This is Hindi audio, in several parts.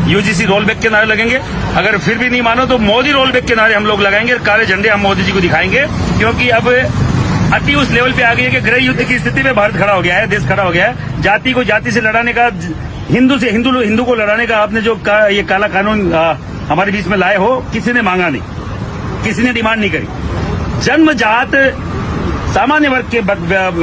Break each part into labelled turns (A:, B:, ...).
A: यूजीसी रोल बैक के नारे लगेंगे। अगर फिर भी नहीं मानो तो मोदी रोल बैक के नारे हम लोग लगाएंगे। काले झंडे हम मोदी जी को दिखाएंगे, क्योंकि अब अति उस लेवल पे आ गई है कि गृह युद्ध की स्थिति में भारत खड़ा हो गया है, देश खड़ा हो गया है। जाति को जाति से लड़ाने का, हिंदू को लड़ाने का आपने जो ये काला कानून हमारे बीच में लाए हो, किसी ने मांगा नहीं, किसी ने डिमांड नहीं करी। जन्मजात सामान्य वर्ग के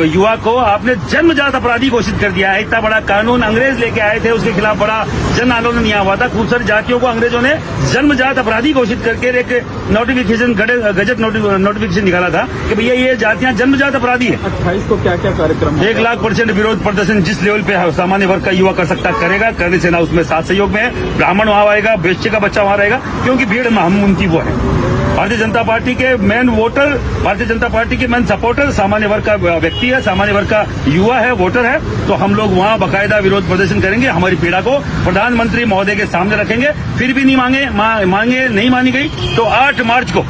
A: युवा को आपने जन्मजात अपराधी घोषित कर दिया है। इतना बड़ा कानून अंग्रेज लेके आए थे, उसके खिलाफ बड़ा जन आंदोलन यहाँ हुआ था। खूब सारी जातियों को अंग्रेजों ने जन्मजात अपराधी घोषित करके एक नोटिफिकेशन, गजट नोटिफिकेशन निकाला था कि भैया ये जातियां जन्मजात अपराधी है।
B: 28 को क्या क्या कार्यक्रम?
A: 1,00,000% विरोध प्रदर्शन जिस लेवल पे सामान्य वर्ग का युवा कर सकता करेगा। करनी सेना उसमें साथ सहयोग में है। ब्राह्मण वहां आएगा, वैश्य का बच्चा वहां रहेगा, क्योंकि भीड़ हम उनकी वो है। भारतीय जनता पार्टी के main voter, Bharatiya Janata party के मेन सपोर्टर सामान्य वर्ग का व्यक्ति है, सामान्य वर्ग का युवा है, वोटर है। तो हम लोग वहां बाकायदा विरोध प्रदर्शन करेंगे। हमारी पीड़ा को प्रधानमंत्री महोदय के सामने रखेंगे। फिर भी नहीं मांगे नहीं मानी गई तो 8 मार्च को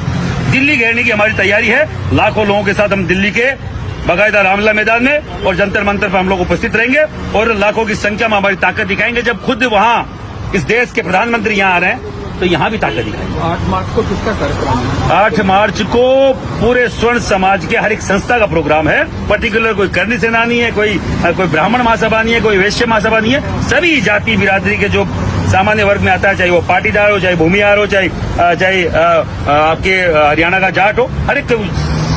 A: दिल्ली घेरने की हमारी तैयारी है। लाखों लोगों के साथ हम दिल्ली के बाकायदा रामलीला मैदान में और जंतर मंतर पर हम लोग उपस्थित रहेंगे और लाखों की संख्या में हमारी ताकत दिखाएंगे। जब खुद वहां इस देश के प्रधानमंत्री यहाँ आ रहे हैं तो यहाँ भी ताकत दिखाएंगे।
B: 8 मार्च को किसका कार्यक्रम है?
A: 8 मार्च को पूरे स्वर्ण समाज के हर एक संस्था का प्रोग्राम है। पर्टिकुलर कोई करनी सेना नहीं है, कोई ब्राह्मण महासभा नहीं है, कोई वैश्य महासभा नहीं है। सभी जाति बिरादरी के जो सामान्य वर्ग में आता है, चाहे वो पाटीदार हो, चाहे भूमिहार हो, चाहे आपके हरियाणा का जाट हो, हर एक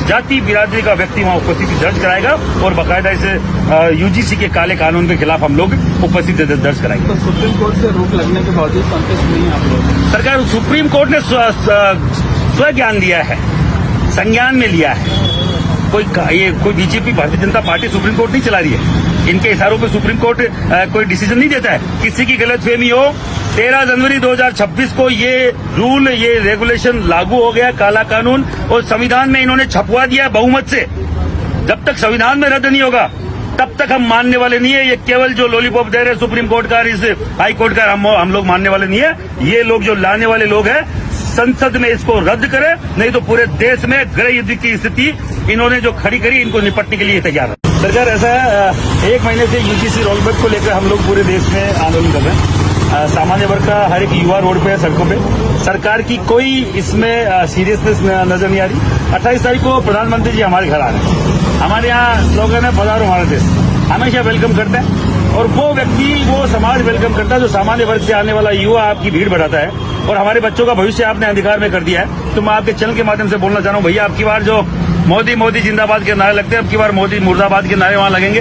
A: जाति बिरादरी का व्यक्ति वहां उपस्थिति दर्ज कराएगा और बाकायदा इसे यूजीसी के काले कानून के खिलाफ हम लोग उपस्थिति दर्ज कराएंगे।
B: तो सुप्रीम कोर्ट से रोक लगने के बावजूद संतुष्ट नहीं आप लोग?
A: सरकार, सुप्रीम कोर्ट ने स्वज्ञान दिया है, संज्ञान में लिया है। कोई BJP, Bharatiya Janata party supreme court नहीं चला रही है। इनके इशारों पे सुप्रीम कोर्ट कोई डिसीजन नहीं देता है। किसी की गलतफहमी हो, 13 जनवरी 2026 को ये रूल, ये रेगुलेशन लागू हो गया, काला कानून, और संविधान में इन्होंने छपवा दिया बहुमत से। जब तक संविधान में रद्द नहीं होगा तब तक हम मानने वाले नहीं है। ये केवल जो लॉलीपॉप दे रहे सुप्रीम कोर्ट का, इस हाई कोर्ट का, हम लोग मानने वाले नहीं है। ये लोग जो लाने वाले लोग हैं, संसद में इसको रद्द करे, नहीं तो पूरे देश में गृह युद्ध की स्थिति इन्होंने जो खड़ी करी, इनको निपटने के लिए तैयार है। सरकार, ऐसा है 1 महीने से यूजीसी रोलबैक को लेकर हम लोग पूरे देश में आंदोलन कर रहे हैं। सामान्य वर्ग का हर एक युवा रोड पे है, सड़कों पे। सरकार की कोई इसमें सीरियसनेस नजर नहीं आ रही। 28 तारीख को प्रधानमंत्री जी हमारे घर आ रहे हैं। हमारे यहाँ स्लोगन है पधारो हमारा देश। हमेशा वेलकम करते हैं और वो व्यक्ति, वो समाज वेलकम करता है जो सामान्य वर्ग से आने वाला युवा आपकी भीड़ बढ़ाता है और हमारे बच्चों का भविष्य आपने अधिकार में कर दिया है। तो मैं आपके चैनल के माध्यम से बोलना चाह रहा हूँ, भैया, अब की बार जो मोदी जिंदाबाद के नारे लगते हैं, अब की बार मोदी मुर्दाबाद के नारे वहां लगेंगे।